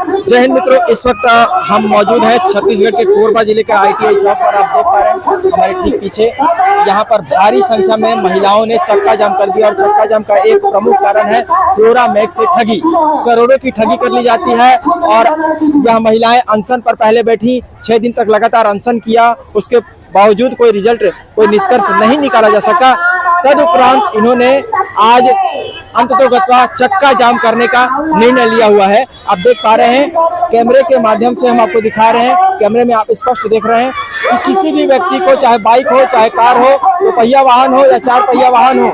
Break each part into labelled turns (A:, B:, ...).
A: जय हिंद मित्रों, इस वक्त हम मौजूद हैं छत्तीसगढ़ के कोरबा जिले के ITI चौक पर। आप देख पा रहे हैं हमारे ठीक पीछे यहाँ पर भारी संख्या में महिलाओं ने चक्का जाम कर दिया। और चक्का जाम का एक प्रमुख कारण है फ्लोरा मैक्स से ठगी। करोड़ों की ठगी कर ली जाती है और यह महिलाएं अनशन पर पहले बैठी, 6 दिन तक लगातार अनशन किया। उसके बावजूद कोई रिजल्ट, कोई निष्कर्ष नहीं निकाला जा सका। तदुपरांत इन्होंने आज अंततोगत्वा चक्का जाम करने का निर्णय लिया हुआ है। आप देख पा रहे हैं, कैमरे के माध्यम से हम आपको दिखा रहे हैं, कैमरे में आप स्पष्ट देख रहे हैं कि किसी भी व्यक्ति को, चाहे बाइक हो, चाहे कार हो, 2 पहिया वाहन हो या 4 पहिया वाहन हो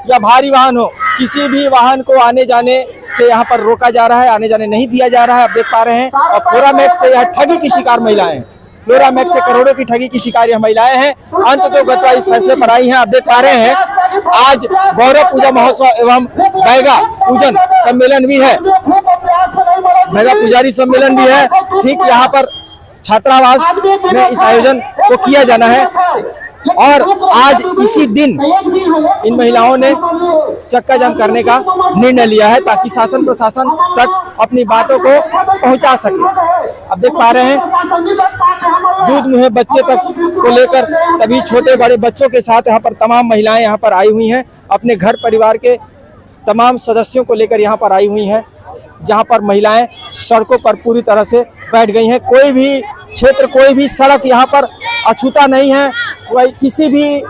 A: या भारी वाहन हो, किसी भी वाहन को आने जाने से यहाँ पर रोका जा रहा है, आने जाने नहीं दिया जा रहा है। आप देख पा रहे हैं। और फ्लोरा मैक्स से यह ठगी की शिकार महिलाएं हैं। फ्लोरा मैक्स से करोड़ों की ठगी की शिकार यह महिलाएं हैं। अंततोगत्वा इस फैसले पर आई हैं। आप देख पा रहे हैं, आज गौरव पूजा महोत्सव एवं बैगा पूजन सम्मेलन भी है, बैगा पुजारी सम्मेलन भी है। ठीक यहाँ पर छात्रावास में इस आयोजन को किया जाना है और आज इसी दिन इन महिलाओं ने चक्का जाम करने का निर्णय लिया है ताकि शासन प्रशासन तक अपनी बातों को पहुंचा सके। अब देख पा रहे हैं, दूध मुहे बच्चे तक को लेकर तभी छोटे बड़े बच्चों के साथ यहाँ पर तमाम महिलाएं यहाँ पर आई हुई हैं। अपने घर परिवार के तमाम सदस्यों को लेकर यहाँ पर आई हुई हैं, जहाँ पर महिलाएं सड़कों पर पूरी तरह से बैठ गई हैं। कोई भी क्षेत्र, कोई भी सड़क यहाँ पर अछूता नहीं है। कोई किसी भी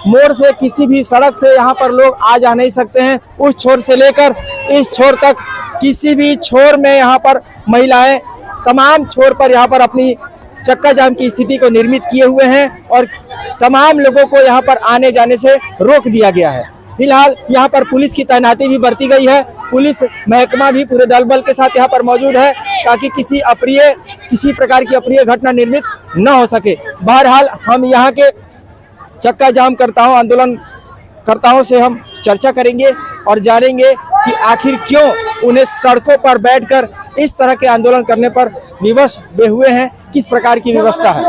A: मोड़ से, किसी भी सड़क से यहाँ पर लोग आ जा नहीं सकते हैं। उस छोर से लेकर इस छोर तक, किसी भी छोर में यहाँ पर महिलाएं तमाम छोर पर यहाँ पर अपनी चक्का जाम की स्थिति को निर्मित किए हुए हैं और तमाम लोगों को यहाँ पर आने जाने से रोक दिया गया है। फिलहाल यहाँ पर पुलिस की तैनाती भी बरती गई है। पुलिस महकमा भी पूरे दल बल के साथ यहाँ पर मौजूद है ताकि किसी प्रकार की अप्रिय घटना निर्मित न हो सके। बहरहाल हम यहाँ के चक्का जाम करताओं, आंदोलनकर्ताओं से हम चर्चा करेंगे और जानेंगे कि आखिर क्यों उन्हें सड़कों पर बैठकर इस तरह के आंदोलन करने पर विवश हुए हैं, किस प्रकार की व्यवस्था है।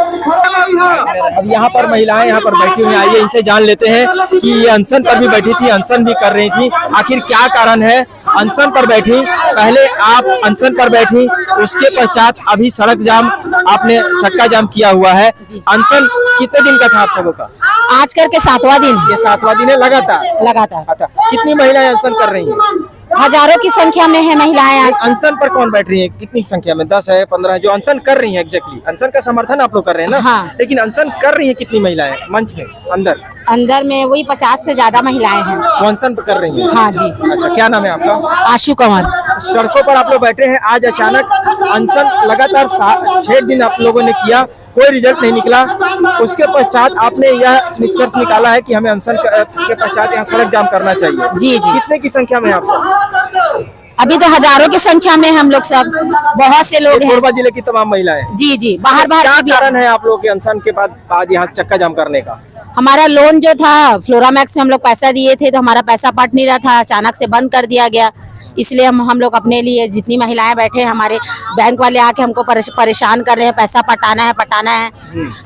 A: अब यहाँ पर महिलाएं यहाँ पर बैठी हुई, आइए इनसे जान लेते हैं कि ये अनशन पर भी बैठी थी, अनशन भी कर रही थी। आखिर क्या कारण है अनशन पर बैठी? पहले आप अनशन पर बैठी, उसके पश्चात अभी सड़क जाम, आपने चक्का जाम किया हुआ है। अनशन कितने दिन का था आप सबों का?
B: आज करके 7वां दिन।
A: ये 7वां दिन है लगातार?
B: लगातार।
A: कितनी महिलाएं अनशन कर रही हैं?
B: हजारों की संख्या में है महिलाएं। आज
A: अनशन पर कौन बैठ रही है? कितनी संख्या में? 10 है, 15 है जो अनशन कर रही हैं? एग्जैक्टली अनशन का समर्थन आप लोग कर रहे हैं ना?
B: हाँ।
A: लेकिन अनशन कर रही है कितनी महिलाएं मंच में
B: अंदर में? वही 50 से ज्यादा महिलाएं हैं।
A: वो अनशन कर रही हैं?
B: हाँ जी।
A: अच्छा, क्या नाम है आपका?
B: आशु कंवर।
A: सड़कों पर आप लोग बैठे हैं, आज अचानक अनशन लगातार 6 दिन आप लोगों ने किया, कोई रिजल्ट नहीं निकला। उसके पश्चात आपने यह निष्कर्ष निकाला है कि हमें अनशन के पश्चात यहाँ सड़क जाम करना चाहिए।
B: जी जी।
A: कितने की संख्या में आप सब?
B: अभी तो हजारों की संख्या में हम लोग सब, बहुत से लोग हैं।
A: कोरबा जिले की तमाम महिलाएं?
B: जी जी। बाहर
A: क्या
B: से भी।
A: कारण है आप लोग के अनशन के बाद यहाँ चक्का जाम करने का?
B: हमारा लोन जो था फ्लोरा मैक्स में हम लोग पैसा दिए थे, तो हमारा पैसा पट नहीं रहा था, अचानक से बंद कर दिया गया। इसलिए हम लोग अपने लिए, जितनी महिलाएं बैठे हैं, हमारे बैंक वाले आके हमको परेशान कर रहे हैं, पैसा पटाना है।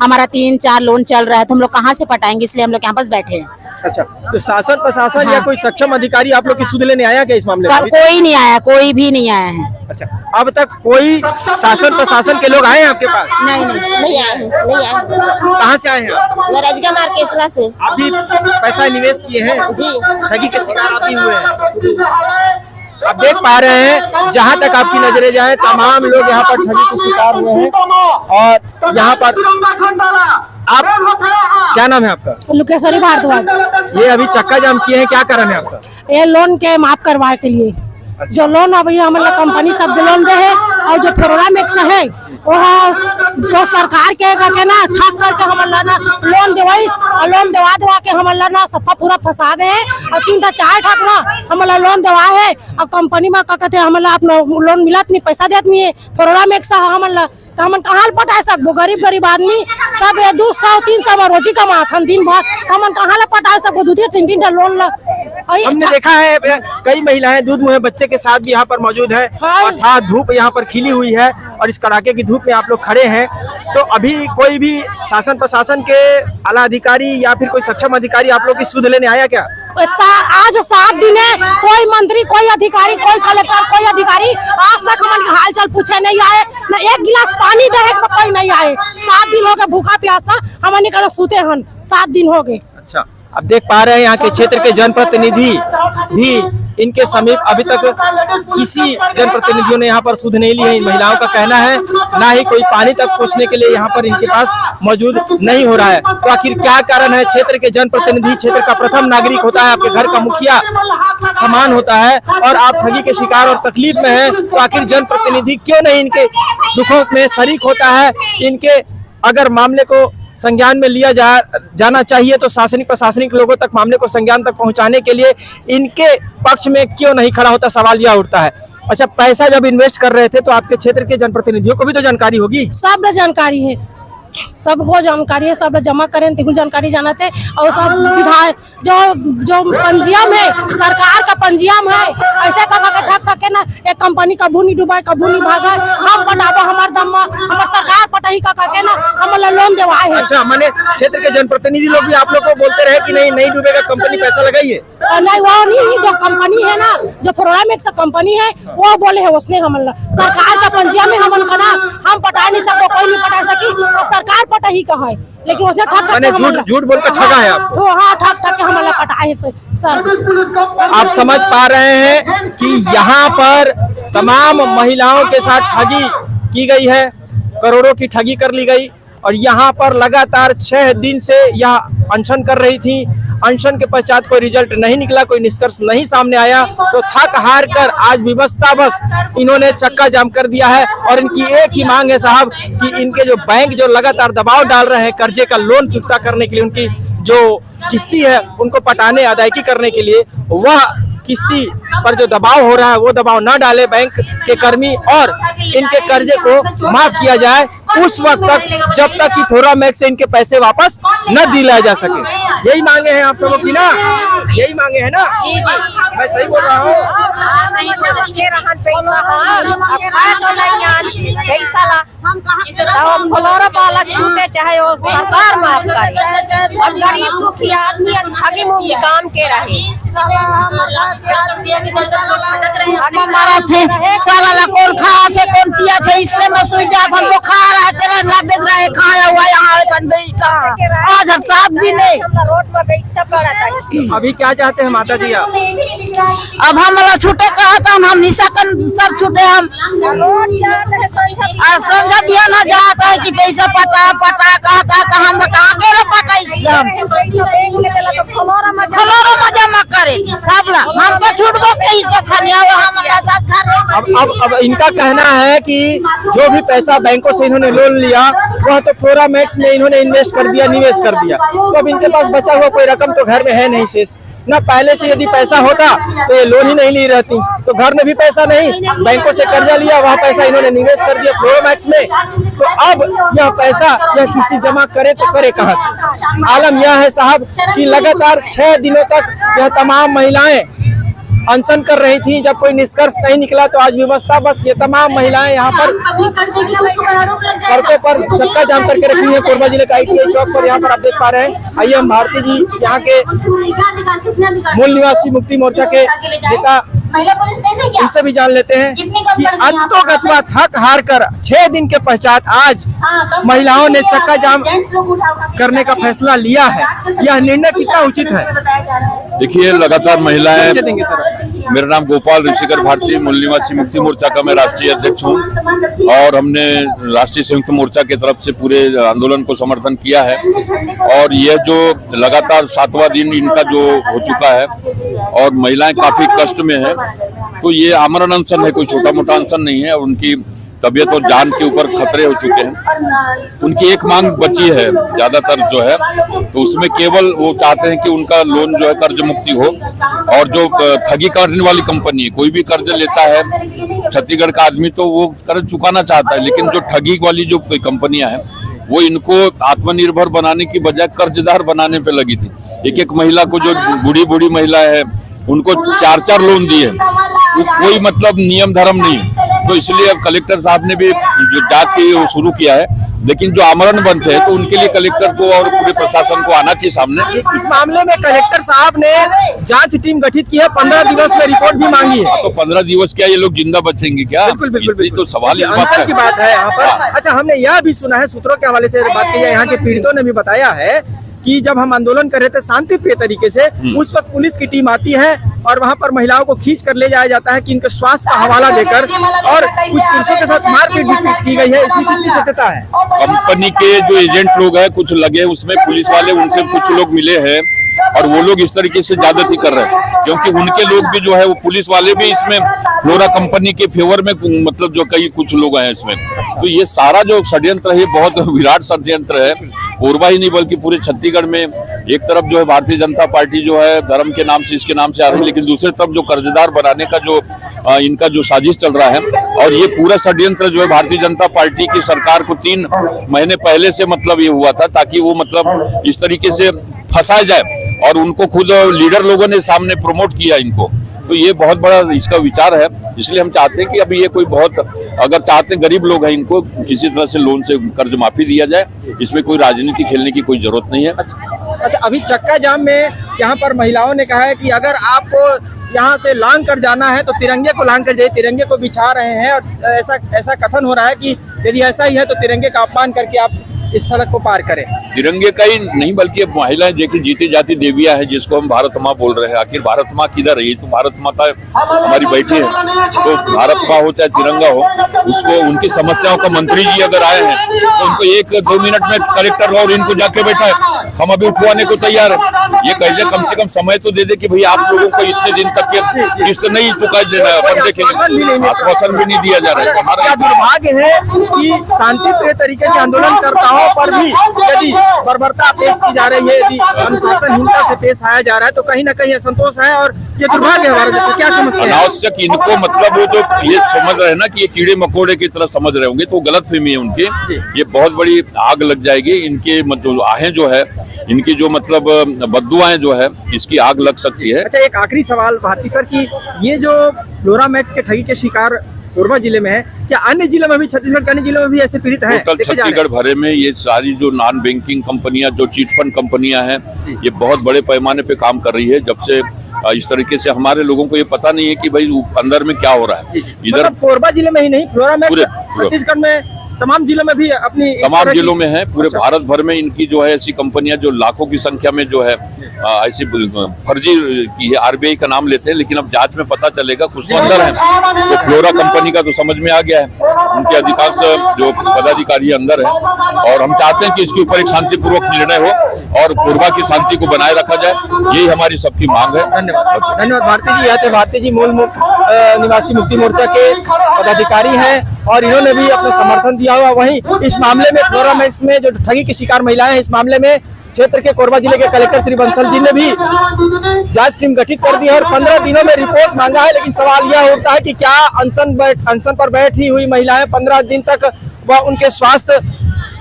B: हमारा 3-4 लोन चल रहा है, तो हम लोग कहाँ से पटाएंगे, इसलिए हम लोग यहाँ पास बैठे हैं।
A: अच्छा, तो शासन प्रशासन या कोई सक्षम अधिकारी आप लोग की सुध लेने आया क्या इस मामले में?
B: कोई नहीं आया, कोई भी नहीं आया है।
A: अच्छा, अब तक कोई शासन प्रशासन के लोग आए हैं आपके पास?
B: नहीं आए हैं।
A: कहाँ से आए हैं आप?
B: राजगा मार्केसला से।
A: आप भी पैसा निवेश किए हैं?
B: जी।
A: ठगी के शिकार आप भी हुए हैं? आप देख पा रहे हैं, जहाँ तक आपकी नजरें जाए तमाम लोग यहाँ पर ठगी के शिकार हुए हैं। और यहाँ पर आप, क्या नाम है आपका?
B: लुकेश्वरी भारद्वाज।
A: ये अभी चक्का जाम किए हैं, क्या कारण है आपका?
B: ये लोन के माफ करवाने के लिए।
A: अच्छा।
B: जो लोन अभी हमारे कंपनी सब लोन दे है, और जो फ्लोरा मैक्स है वो जो सरकार के ना ठग करके हमारा ना लोन देवाई, और लोन देवा के हमारा ना सफा पूरा फंसा दे है। और 3-4 ठग ना हमारा लोन देवा है, और कंपनी में क्या कहते हैं हमारा आप लोन मिलत नहीं, पैसा देत नहीं है। फ्लोरा मैक्स हमारा तो हम कहाँ पटा सकबो? गरीब आदमी सब 200-300 में रोजी कमात हम दिन भर, तो हम कहाँ पटा सकबो? 2-3 लोन ला।
A: हमने देखा है कई महिलाएं दूध मुहे बच्चे के साथ भी यहाँ पर मौजूद है।
B: हाँ।
A: और धूप यहाँ पर खिली हुई है और इस कड़ाके की धूप में आप लोग खड़े हैं, तो अभी कोई भी शासन प्रशासन के आला अधिकारी या फिर कोई सक्षम अधिकारी आप लोग की सुध लेने आया क्या?
B: आज 7 दिन है, कोई मंत्री, कोई अधिकारी, कोई कलेक्टर, कोई अधिकारी आज तक हमारे हालचाल पूछे नहीं आए, न एक गिलास पानी दे कोई नहीं आए। 7 दिन हो गए भूखा प्यासा हमारे कल सूते हन, 7 दिन हो गए।
A: अच्छा, अब देख पा रहे हैं यहाँ के क्षेत्र के जनप्रतिनिधि भी इनके समीप अभी तक किसी जनप्रतिनिधियों ने यहाँ पर सुध नहीं ली है। इन महिलाओं का कहना है ना ही कोई पानी तक पूछने के लिए यहाँ पर इनके पास मौजूद नहीं हो रहा है। तो आखिर क्या कारण है? क्षेत्र के जनप्रतिनिधि क्षेत्र का प्रथम नागरिक होता है, आपके घर का मुखिया समान होता है, और आप ठगी के शिकार और तकलीफ में हैं, तो आखिर जनप्रतिनिधि क्यों नहीं इनके दुखों में शरीक होता है? इनके अगर मामले को संज्ञान में लिया जाना चाहिए तो शासनिक प्रशासनिक लोगों तक मामले को संज्ञान तक पहुंचाने के लिए इनके पक्ष में क्यों नहीं खड़ा होता, सवाल यह उठता है। अच्छा, पैसा जब इन्वेस्ट कर रहे थे तो आपके क्षेत्र के जनप्रतिनिधियों को भी तो जानकारी होगी?
B: सब जानकारी है, सबको जानकारी है, सब जमा करें तो जानकारी जाना थे। और सब विधायक जो पंजीयम है, सरकार का पंजीयम है, ऐसे ठक के ना एक कंपनी कभू नहीं डूबा, कभू नहीं भागा, हम पटाबो हमार दम, हमार सरकार पटाही का के ना हमारा लोन देवाए है।
A: अच्छा, मैंने क्षेत्र के जनप्रतिनिधि लोग भी आप लोग को बोलते रहे कि नहीं डूबेगा, कंपनी पैसा लगाइए?
B: नहीं, वो नहीं, जो कंपनी है ना, जो प्रोग्रामेक्स कंपनी है, वो बोले है उसने हमारा सरकार का पंजीयम है, हम पटा नहीं सको, कोई नहीं पटा सकी, सरकार पटाही का है, लेकिन उसने ठक
A: झूठ बोल कर ठगा है आपको?
B: हाँ, ठग के हमारा पटाए सर।
A: आप समझ पा रहे हैं कि यहाँ पर तमाम महिलाओं के साथ ठगी की गई है, करोड़ों की ठगी कर ली गई, और यहाँ पर लगातार 6 दिन से यह अनशन कर रही थी। अनशन के पश्चात कोई रिजल्ट नहीं निकला, कोई निष्कर्ष नहीं सामने आया, तो थक हार कर आज विवशतावश इन्होंने चक्का जाम कर दिया है। और इनकी एक ही मांग है साहब कि इनके जो बैंक जो लगातार दबाव डाल रहे हैं कर्जे का लोन चुकता करने के लिए, उनकी जो किस्ती है उनको पटाने अदायगी करने के लिए, वह किस्ती पर जो दबाव हो रहा है वो दबाव न डाले बैंक के कर्मी, और इनके कर्जे को माफ किया जाए उस वक्त तक जब तक कि फोरामैक्स से इनके पैसे वापस न दिलाए जा सके। यही मांगे हैं आप सबों की ना? यही मांगे हैं ना?
C: जी,
A: मैं सही बोल रहा हूँ?
C: सही पैसा वाला छूटे चाहे वो सरकार माफ करे, और गरीब दुखी आदमी ठगी मुंह काम के रहे।
B: मारा थे साला कौन खा थे, कौन पिया थे, इसलिए मैं सोच जा हम बुखार है, तेरा ना बेच रहा है, खाया हुआ यहाँ बैठा आज 7 दिन है,
C: रोड में बैठा पड़ा था।
A: अभी क्या चाहते हैं माता जी आप?
B: अब हमारा छूटे कहा था, हम निशा कर सब छूटे, हम
C: रोज जाते हैं
B: संजय बिया ना जाता है कि पैसा पटा कहता कहाँ बता के पटा खलोरो में जमा करे सब ला, हमको छूटबो के इसको खनिया
A: अब इनका कहना है कि जो भी पैसा बैंकों से इन्होंने लोन लिया वह तो फोरामैक्स में इन्होंने इन्वेस्ट कर दिया, निवेश कर दिया, तो अब इनके पास बचा हुआ कोई रकम तो घर में है नहीं शेष ना। पहले से यदि पैसा होता तो ये लोन ही नहीं ली रहती, तो घर में भी पैसा नहीं, बैंकों से कर्जा लिया, वह पैसा इन्होंने निवेश कर दिया फोरामैक्स में, तो अब यह पैसा यह किस्ती जमा करे तो करे कहां से? आलम यह है साहब कि लगातार 6 दिनों तक यह तमाम महिलाएं अनशन कर रही थी। जब कोई निष्कर्ष नहीं निकला तो आज व्यवस्था बस ये तमाम महिलाएं यहाँ पर सड़कों पर चक्का जाम करके रखी है। कोरबा जिले का ITI चौक पर यहाँ पर आप देख पा रहे हैं। आइए हम भारती जी यहाँ के मूल निवासी मुक्ति मोर्चा के नेता इनसे भी जान लेते हैं कि अंतोगत्वा थक हार कर 6 दिन के पश्चात आज महिलाओं ने चक्का जाम करने का फैसला लिया है। यह निर्णय कितना उचित है?
D: देखिए, लगातार महिलाएं, मेरा नाम गोपाल ऋषिकर भारती, मूल निवासी मुक्ति मोर्चा का मैं राष्ट्रीय अध्यक्ष हूं, और हमने राष्ट्रीय संयुक्त मोर्चा की तरफ से पूरे आंदोलन को समर्थन किया है। और यह जो लगातार 7वां दिन इनका जो हो चुका है और महिलाएं काफी कष्ट में है, तो ये आमरण अनशन है, कोई छोटा मोटा अनशन नहीं है। उनकी तबीयत और जान के ऊपर खतरे हो चुके हैं। उनकी एक मांग बची है ज्यादातर जो है, तो उसमें केवल वो चाहते हैं कि उनका लोन जो है कर्ज मुक्ति हो, और जो ठगी करने वाली कंपनी है, कोई भी कर्ज लेता है छत्तीसगढ़ का आदमी तो वो कर्ज चुकाना चाहता है, लेकिन जो ठगी वाली जो कंपनियां हैं वो इनको आत्मनिर्भर बनाने की बजाय कर्जदार बनाने पे लगी थी। एक महिला को, जो बूढ़ी महिला है, उनको 4 लोन दिए, कोई मतलब नियम धर्म नहीं, तो इसलिए अब कलेक्टर साहब ने भी जो जांच की वो शुरू किया है, लेकिन जो आमरण बंद है तो उनके लिए कलेक्टर को और पूरे प्रशासन को आना चाहिए सामने।
A: इस मामले में कलेक्टर साहब ने जांच टीम गठित की है, 15 दिवस में रिपोर्ट भी मांगी है।
D: तो 15 दिवस क्या ये लोग जिंदा बचेंगे क्या?
A: बिल्कुल बिल्कुल बिल्कुल,
D: तो सवाल इस बात
A: आंसर की
D: का
A: बात है यहाँ पर। अच्छा, हमने यह भी सुना है, सूत्रों के हवाले से बात की है, यहाँ के पीड़ितों ने भी बताया है कि जब हम आंदोलन कर रहे थे शांति प्रिय तरीके से, उस वक्त पुलिस की टीम आती है और वहां पर महिलाओं को खींच कर ले जाया जाता है कि इनके स्वास्थ्य का हवाला देकर, और कुछ पुरुषों के साथ मारपीट भी की गई है। इसमें कितनी सत्यता है?
D: कंपनी के जो एजेंट लोग हैं कुछ लगे, उसमें पुलिस वाले उनसे कुछ लोग मिले हैं और वो लोग इस तरीके से ज्यादती कर रहे हैं, क्योंकि उनके लोग भी जो है वो पुलिस वाले भी इसमें फ्लोरा कंपनी के फेवर में, मतलब जो कई कुछ लोग हैं इसमें। तो ये सारा जो षड्यंत्र है बहुत विराट षड्यंत्र है। कोरबा ही नहीं बल्कि पूरे छत्तीसगढ़ में एक तरफ जो है भारतीय जनता पार्टी जो है धर्म के नाम से, इसके नाम से आ रही है, लेकिन दूसरी तरफ जो कर्जदार बनाने का जो इनका जो साजिश चल रहा है, और ये पूरा षड्यंत्र जो है भारतीय जनता पार्टी की सरकार को 3 महीने पहले से मतलब ये हुआ था, ताकि वो मतलब इस तरीके से फंसाया जाए, और उनको खुद लीडर लोगों ने सामने प्रमोट किया इनको। तो ये बहुत बड़ा इसका विचार है। इसलिए हम चाहते हैं कि अभी ये कोई बहुत, अगर चाहते हैं गरीब लोग हैं इनको किसी तरह से लोन से कर्ज माफी दिया जाए, इसमें कोई राजनीति खेलने की कोई जरूरत नहीं है।
A: अच्छा, अभी चक्का जाम में यहाँ पर महिलाओं ने कहा है कि अगर आपको यहाँ से लांग कर जाना है तो तिरंगे को लांग कर जाइए, तिरंगे को बिछा रहे हैं, और ऐसा कथन हो रहा है कि यदि ऐसा ही है तो तिरंगे का अपमान करके आप इस सड़क को पार करें।
D: तिरंगे का ही नहीं बल्कि अब महिलाएं देखिए जीती जाती देवियां हैं, जिसको हम भारत माँ बोल रहे हैं। आखिर भारत माँ किधर है? ये तो भारत माता हमारी बैठी है, तो भारत माँ हो चाहे तिरंगा हो, उसको उनकी समस्याओं का मंत्री जी अगर आए हैं तो उनको 1-2 मिनट में कलेक्टर और इनको जाके बैठा है, हम अभी उठवाने को तैयार है। ये कहिए कम से कम समय तो दे दे कि भाई आप लोगों को इतने दिन तक के किस्त नहीं चुका देना है, अपन देखेंगे। आश्वासन भी नहीं दिया जा रहा है।
A: हमारा दुर्भाग्य है कि शांति प्रिय तरीके से आंदोलन करता हो पर भी यदि बर्बरता पेश की जा रही है, यदि अनुशासनहीनता से पेश आया जा रहा है, तो कहीं ना कहीं असंतोष है, और ये दुर्भाग्य है हमारे देश में। क्या समझते हैं?
D: अनावश्यक इनको मतलब वो जो ये समझ रहे हैं ना कि ये कीड़े मकोड़े की तरह समझ रहे होंगे, तो गलतफहमी है उनकी। ये बहुत बड़ी आग लग जाएगी इनके, मतलब आहें जो है इनकी, जो मतलब बद्दुआएं जो है, इसकी आग लग सकती है।
A: अच्छा, एक आखिरी सवाल भारती सर की, ये जो फ्लोरा मैक्स के ठगी के शिकार कोरबा जिले में है, क्या अन्य जिलों में भी, छत्तीसगढ़ के अन्य जिलों में भी ऐसे पीड़ित हैं?
D: टोटल छत्तीसगढ़ भरे में ये सारी जो नॉन बैंकिंग कंपनियां, जो चिट फंड कंपनियां हैं, ये बहुत बड़े पैमाने पे काम कर रही है। जब से इस तरीके से हमारे लोगों को ये पता नहीं है कि भाई अंदर में क्या हो रहा है। इधर
A: मतलब कोरबा जिले में ही नहीं, फ्लोरा मैक्स छत्तीसगढ़ में तमाम जिलों में भी अपनी,
D: तमाम जिलों में है, पूरे भारत भर में इनकी जो है ऐसी कंपनियां जो लाखों की संख्या में जो है ऐसी फर्जी की है। RBI का नाम लेते हैं, लेकिन अब जांच में पता चलेगा कुछ तो अंदर है। तो फ्लोरा कंपनी का तो समझ में आ गया है, उनके अधिकांश जो पदाधिकारी अंदर है, और हम चाहते हैं कि इसके ऊपर एक शांतिपूर्वक निर्णय हो और कोरबा की शांति को बनाए रखा जाए, यही हमारी सबकी मांग है।
A: धन्यवाद। धन्यवाद भारती जी। यह थे भारती जी, मूल निवासी मुक्ति मोर्चा के पदाधिकारी हैं, और इन्होंने भी अपना समर्थन दिया हुआ। वहीं इस मामले में फ्लोरा मैक्स में जो ठगी की शिकार महिलाएं हैं, इस मामले में क्षेत्र के कोरबा जिले के कलेक्टर श्री बंसल जी ने भी जांच टीम गठित कर दी है और 15 दिनों में रिपोर्ट मांगा है। लेकिन सवाल यह उठता है कि क्या अनशन पर बैठी हुई महिलाएं 15 दिन तक वह उनके स्वास्थ्य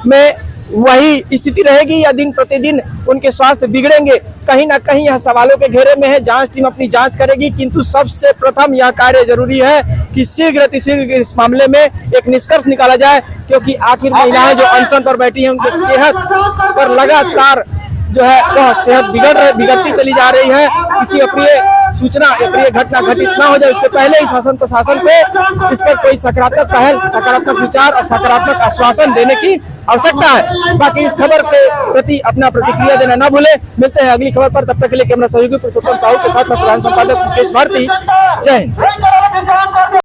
A: में वही स्थिति रहेगी, या दिन प्रतिदिन उनके स्वास्थ्य बिगड़ेंगे? कहीं ना कहीं यह सवालों के घेरे में है। जांच टीम अपनी जांच करेगी, किंतु सबसे प्रथम यह कार्य जरूरी है कि शीघ्र इस मामले में एक निष्कर्ष निकाला जाए, क्योंकि आखिर महिलाएं जो अनशन पर बैठी हैं, उनकी सेहत पर लगातार जो है वह सेहत बिगड़ती चली जा रही है। किसी अप्रिय सूचना, अप्रिय घटना घटित न हो जाए, उससे पहले ही शासन प्रशासन को इस पर कोई सकारात्मक पहल, सकारात्मक विचार और सकारात्मक आश्वासन देने की आवश्यकता है। बाकी इस खबर के प्रति अपना प्रतिक्रिया देना न भूले। मिलते हैं अगली खबर पर, तब तक के लिए कैमरा सहयोगी पुरुषोत्तम साहू के साथ में प्रधान संपादक मुकेश भारती। जय हिंद।